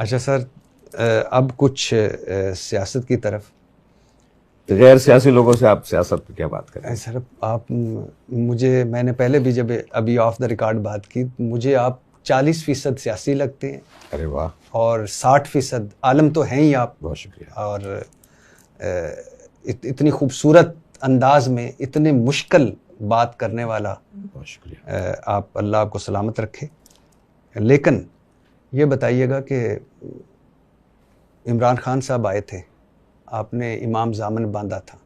اچھا سر، اب کچھ سیاست کی طرف. غیر سیاسی لوگوں سے آپ سیاست پہ کیا بات کریں؟ سر آپ میں نے پہلے بھی جب ابھی آف دا ریکارڈ بات کی، مجھے آپ 40% سیاسی لگتے ہیں. ارے واہ. اور 60% عالم تو ہیں ہی آپ. بہت شکریہ. اور اتنی خوبصورت انداز میں اتنے مشکل بات کرنے والا. بہت شکریہ. آپ اللہ آپ کو سلامت رکھے. لیکن یہ بتائیے گا کہ عمران خان صاحب آئے تھے، آپ نے امام ضامن باندھا تھا،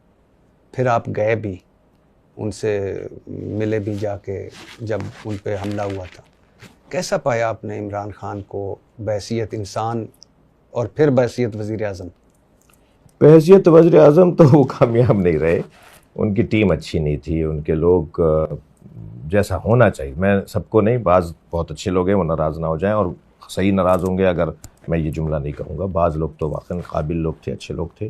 پھر آپ گئے بھی، ان سے ملے بھی جا کے جب ان پہ حملہ ہوا تھا. کیسا پایا آپ نے عمران خان کو بحیثیت انسان اور پھر بحیثیت وزیر اعظم؟ بحیثیت وزیر اعظم تو وہ کامیاب نہیں رہے، ان کی ٹیم اچھی نہیں تھی، ان کے لوگ جیسا ہونا چاہیے. میں سب کو نہیں، بعض بہت اچھے لوگ ہیں، وہ ناراض نہ ہو جائیں، اور صحیح ناراض ہوں گے اگر میں یہ جملہ نہیں کہوں گا. بعض لوگ تو واقعاً قابل لوگ تھے، اچھے لوگ تھے،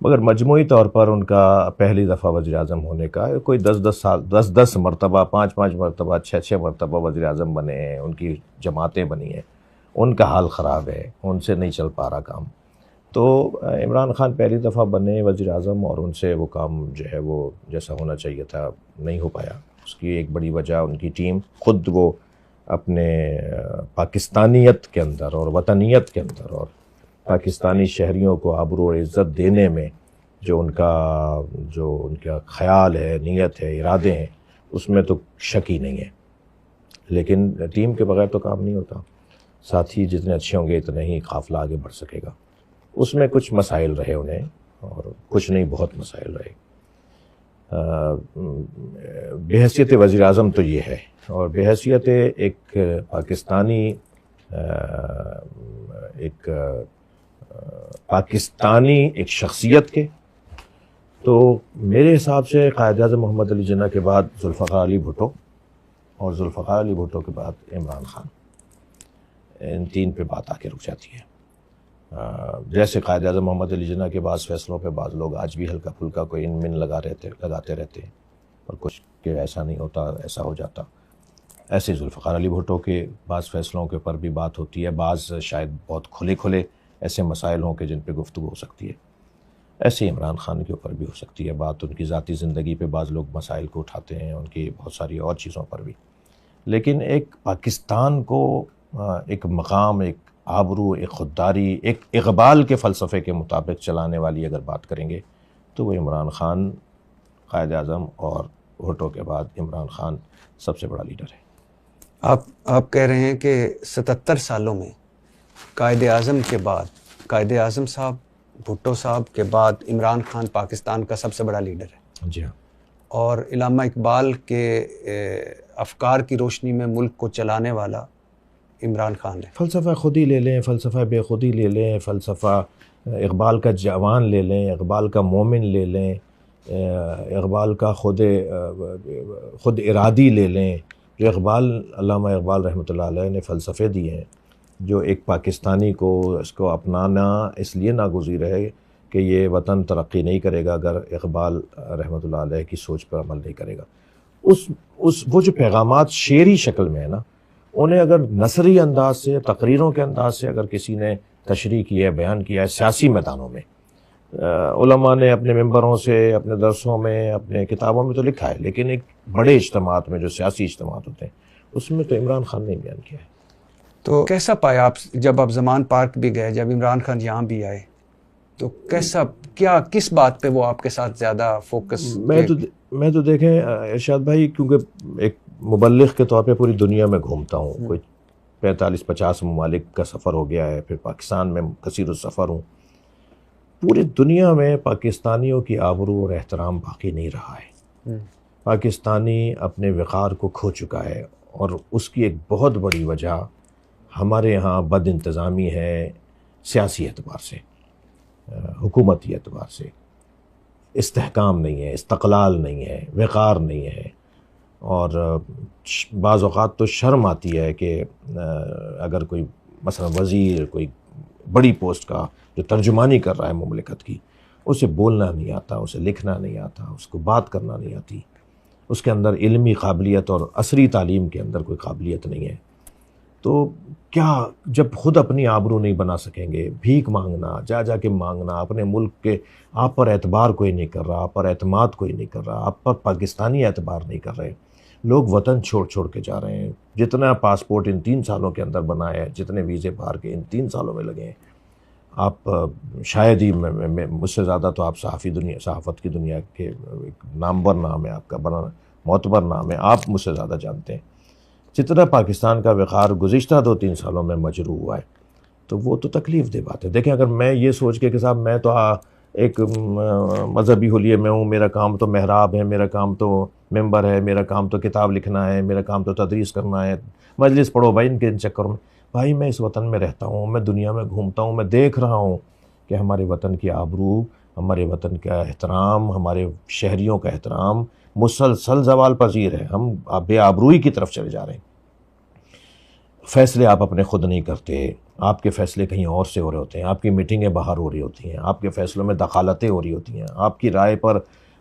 مگر مجموعی طور پر ان کا پہلی دفعہ وزیر اعظم ہونے کا کوئی 10 مرتبہ 5 مرتبہ 6 مرتبہ وزیر اعظم بنے ہیں، ان کی جماعتیں بنی ہیں، ان کا حال خراب ہے، ان سے نہیں چل پا رہا کام. تو عمران خان پہلی دفعہ بنے وزیر اعظم، اور ان سے وہ کام جو ہے وہ جیسا ہونا چاہیے تھا نہیں ہو پایا. اس کی ایک بڑی وجہ ان کی ٹیم خود، وہ اپنے پاکستانیت کے اندر اور وطنیت کے اندر اور پاکستانی شہریوں کو آبرو اور عزت دینے میں جو ان کا خیال ہے، نیت ہے، ارادے ہیں، اس میں تو شک ہی نہیں ہے. لیکن ٹیم کے بغیر تو کام نہیں ہوتا. ساتھی جتنے اچھے ہوں گے اتنے ہی قافلہ آگے بڑھ سکے گا. اس میں کچھ مسائل رہے انہیں، اور کچھ نہیں، بہت مسائل رہے. بحیثیت وزیر اعظم تو یہ ہے، اور بحیثیت ایک پاکستانی ایک شخصیت کے، تو میرے حساب سے قائد اعظم محمد علی جناح کے بعد ذوالفقار علی بھٹو، اور ذوالفقار علی بھٹو کے بعد عمران خان، ان تین پہ بات آ کے رک جاتی ہے. جیسے قائد اعظم محمد علی جناح کے بعض فیصلوں پہ بعض لوگ آج بھی ہلکا پھلکا کوئی ان من لگاتے رہتے ہیں، اور کچھ کہ ایسا نہیں ہوتا، ایسا ہو جاتا. ایسے ذوالفقار علی بھٹو کے بعض فیصلوں کے اوپر بھی بات ہوتی ہے، بعض شاید بہت کھلے ایسے مسائل ہوں کہ جن پہ گفتگو ہو سکتی ہے. ایسے عمران خان کے اوپر بھی ہو سکتی ہے بات، ان کی ذاتی زندگی پہ بعض لوگ مسائل کو اٹھاتے ہیں، ان کی بہت ساری اور چیزوں پر بھی. لیکن ایک پاکستان کو ایک مقام، ایک آبرو، ایک خودداری، ایک اقبال کے فلسفے کے مطابق چلانے والی اگر بات کریں گے تو وہ عمران خان، قائد اعظم اور بھٹو کے بعد عمران خان سب سے بڑا لیڈر ہے. آپ کہہ رہے ہیں کہ 77 سالوں میں قائد اعظم کے بعد، قائد اعظم صاحب، بھٹو صاحب کے بعد عمران خان پاکستان کا سب سے بڑا لیڈر ہے. جی ہاں. اور علامہ اقبال کے افکار کی روشنی میں ملک کو چلانے والا عمران خان ہے. فلسفہ خودی لے لیں، فلسفہ بے خودی لے لیں، فلسفہ اقبال کا جوان لے لیں، اقبال کا مومن لے لیں، اقبال کا خود ارادی لے لیں. جو علامہ اقبال رحمۃ اللہ علیہ نے فلسفے دیے ہیں، جو ایک پاکستانی کو اس کو اپنانا اس لیے ناگزیر ہے کہ یہ وطن ترقی نہیں کرے گا اگر اقبال رحمۃ اللہ علیہ کی سوچ پر عمل نہیں کرے گا. وہ جو پیغامات شعری شکل میں ہے نا، انہیں اگر نثری انداز سے، تقریروں کے انداز سے اگر کسی نے تشریح کی ہے، بیان کیا ہے سیاسی میدانوں میں، علماء نے اپنے ممبروں سے، اپنے درسوں میں، اپنے کتابوں میں تو لکھا ہے، لیکن ایک بڑے اجتماعات میں جو سیاسی اجتماعات ہوتے ہیں اس میں تو عمران خان نے بیان کیا ہے. تو کیسا پایا آپ جب آپ زمان پارک بھی گئے، جب عمران خان یہاں بھی آئے، تو کس بات پہ وہ آپ کے ساتھ زیادہ فوکس؟ میں تو دیکھیں ارشاد بھائی، کیونکہ ایک مبلغ کے طور پہ پوری دنیا میں گھومتا ہوں، کوئی 45-50 ممالک کا سفر ہو گیا ہے، پھر پاکستان میں کثیر السفر ہوں. پوری دنیا میں پاکستانیوں کی آبرو اور احترام باقی نہیں رہا ہے. پاکستانی اپنے وقار کو کھو چکا ہے، اور اس کی ایک بہت بڑی وجہ ہمارے یہاں بد انتظامی ہے، سیاسی اعتبار سے، حکومتی اعتبار سے. استحکام نہیں ہے، استقلال نہیں ہے، وقار نہیں ہے، اور بعض اوقات تو شرم آتی ہے کہ اگر کوئی مثلا وزیر کوئی بڑی پوسٹ کا جو ترجمانی کر رہا ہے مملکت کی، اسے بولنا نہیں آتا، اسے لکھنا نہیں آتا، اس کو بات کرنا نہیں آتی، اس کے اندر علمی قابلیت اور عصری تعلیم کے اندر کوئی قابلیت نہیں ہے، تو کیا جب خود اپنی آبرو نہیں بنا سکیں گے، بھیک مانگنا، جا جا کے مانگنا، اپنے ملک کے آپ پر اعتبار کوئی نہیں کر رہا، آپ پر اعتماد کوئی نہیں کر رہا، آپ پر پاکستانی اعتبار نہیں کر رہے، لوگ وطن چھوڑ چھوڑ کے جا رہے ہیں. جتنا پاسپورٹ ان 3 سالوں کے اندر بنا ہے، جتنے ویزے باہر کے ان 3 سالوں میں لگے ہیں، آپ شاید ہی مجھ سے زیادہ تو آپ صحافت کی دنیا کے ایک نامور نام ہے آپ کا، بڑا معتبر نام ہے، آپ مجھ سے زیادہ جانتے ہیں جتنا پاکستان کا وقار گزشتہ 2-3 سالوں میں مجروح ہوا ہے. تو وہ تو تکلیف دہ بات ہے. دیکھیں اگر میں یہ سوچ کے کہ صاحب میں تو ایک مذہبی حلیے میں ہوں، میرا کام تو محراب ہے، میرا کام تو ممبر ہے، میرا کام تو کتاب لکھنا ہے، میرا کام تو تدریس کرنا ہے، مجلس پڑھو بھائی ان کے ان چکروں میں. بھائی میں اس وطن میں رہتا ہوں، میں دنیا میں گھومتا ہوں، میں دیکھ رہا ہوں کہ ہمارے وطن کی آبرو، ہمارے وطن کا احترام، ہمارے شہریوں کا احترام مسلسل زوال پذیر ہے. ہم بے آبروئی کی طرف چلے جا رہے ہیں. فیصلے آپ اپنے خود نہیں کرتے، آپ کے فیصلے کہیں اور سے ہو رہے ہوتے ہیں، آپ کی میٹنگیں باہر ہو رہی ہوتی ہیں، آپ کے فیصلوں میں دخالتیں ہو رہی ہوتی ہیں، آپ کی رائے پر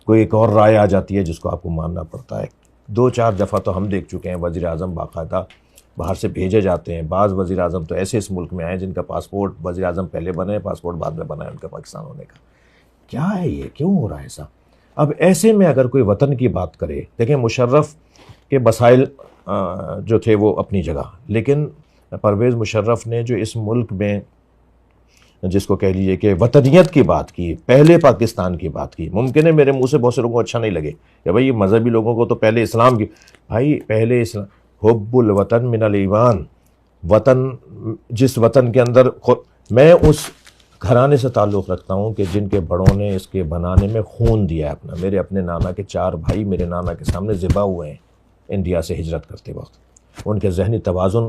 کوئی ایک اور رائے آ جاتی ہے جس کو آپ کو ماننا پڑتا ہے. 2-4 دفعہ تو ہم دیکھ چکے ہیں وزیر اعظم باقاعدہ باہر سے بھیجے جاتے ہیں. بعض وزیر اعظم تو ایسے اس ملک میں آئے جن کا پاسپورٹ وزیر اعظم پہلے بنے، پاسپورٹ بعد میں بنا ہے ان کا پاکستان ہونے کا. کیا ہے یہ؟ کیوں ہو رہا ہے ایسا؟ اب ایسے میں اگر کوئی وطن کی بات کرے، دیکھیں مشرف کے مسائل جو تھے وہ اپنی جگہ، لیکن پرویز مشرف نے جو اس ملک میں جس کو کہہ لیجیے کہ وطنیت کی بات کی، پہلے پاکستان کی بات کی. ممکن ہے میرے منہ سے بہت سے لوگوں کو اچھا نہیں لگے کہ بھائی یہ مذہبی لوگوں کو تو پہلے اسلام کی، بھائی پہلے اسلام، حب الوطن من الایمان. وطن، جس وطن کے اندر میں اس گھرانے سے تعلق رکھتا ہوں کہ جن کے بڑوں نے اس کے بنانے میں خون دیا ہے اپنا. میرے اپنے نانا کے 4 بھائی میرے نانا کے سامنے ذبح ہوئے ہیں انڈیا سے ہجرت کرتے وقت. ان کے ذہنی توازن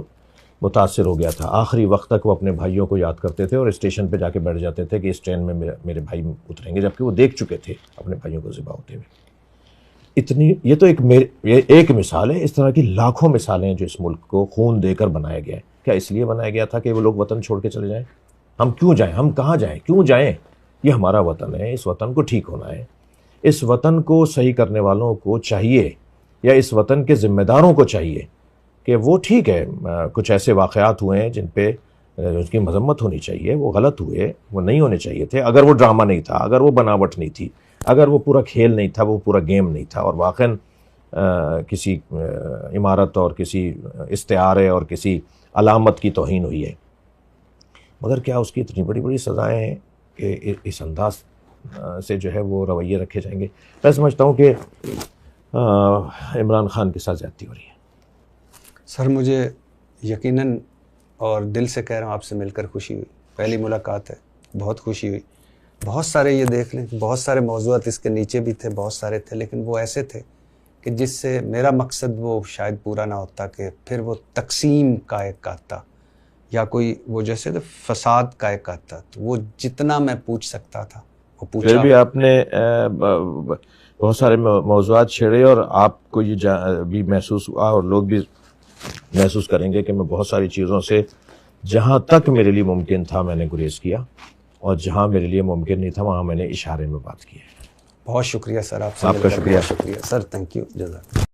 متاثر ہو گیا تھا. آخری وقت تک وہ اپنے بھائیوں کو یاد کرتے تھے اور اسٹیشن پہ جا کے بیٹھ جاتے تھے کہ اس ٹرین میں میرے بھائی اتریں گے، جبکہ وہ دیکھ چکے تھے اپنے بھائیوں کو ذبح ہوتے ہوئے. یہ تو ایک مثال ہے. اس طرح کی لاکھوں مثالیں ہیں جو اس ملک کو خون دے کر بنایا گیا ہے. کیا اس لیے بنایا گیا تھا کہ وہ لوگ وطن چھوڑ کے چلے جائیں؟ ہم کیوں جائیں؟ ہم کہاں جائیں؟ کیوں جائیں؟ یہ ہمارا وطن ہے، اس وطن کو ٹھیک ہونا ہے. اس وطن کو صحیح کرنے والوں کو چاہیے، یا اس وطن کے ذمہ داروں کو چاہیے کہ وہ ٹھیک ہے کچھ ایسے واقعات ہوئے ہیں جن پہ اس کی مذمت ہونی چاہیے، وہ غلط ہوئے، وہ نہیں ہونے چاہیے تھے. اگر وہ ڈرامہ نہیں تھا، اگر وہ بناوٹ نہیں تھی، اگر وہ پورا کھیل نہیں تھا، وہ پورا گیم نہیں تھا، اور واقعاً کسی عمارت اور کسی استعارے اور کسی علامت کی توہین ہوئی ہے، مگر کیا اس کی اتنی بڑی بڑی سزائیں ہیں کہ اس انداز سے جو ہے وہ رویے رکھے جائیں گے؟ میں سمجھتا ہوں کہ عمران خان کے ساتھ زیادتی ہو رہی ہے. سر مجھے یقیناً اور دل سے کہہ رہا ہوں آپ سے مل کر خوشی ہوئی. پہلی ملاقات ہے، بہت خوشی ہوئی. بہت سارے یہ دیکھ لیں، بہت سارے موضوعات اس کے نیچے بھی تھے، بہت سارے تھے، لیکن وہ ایسے تھے کہ جس سے میرا مقصد وہ شاید پورا نہ ہوتا کہ پھر وہ تقسیم کا ایک آتا یا کوئی وہ جیسے فساد کا ایک آتا. تو وہ جتنا میں پوچھ سکتا تھا وہ پوچھا. پھر بھی آپ نے بہت سارے موضوعات چھیڑے اور آپ کو یہ بھی محسوس ہوا اور لوگ بھی محسوس کریں گے کہ میں بہت ساری چیزوں سے جہاں تک میرے لیے ممکن تھا میں نے گریز کیا، اور جہاں میرے لیے ممکن نہیں تھا وہاں میں نے اشارے میں بات کی ہے. بہت شکریہ سر، آپ سے آپ کا مل کر شکریہ. بہت شکریہ سر. Thank you. جزاک.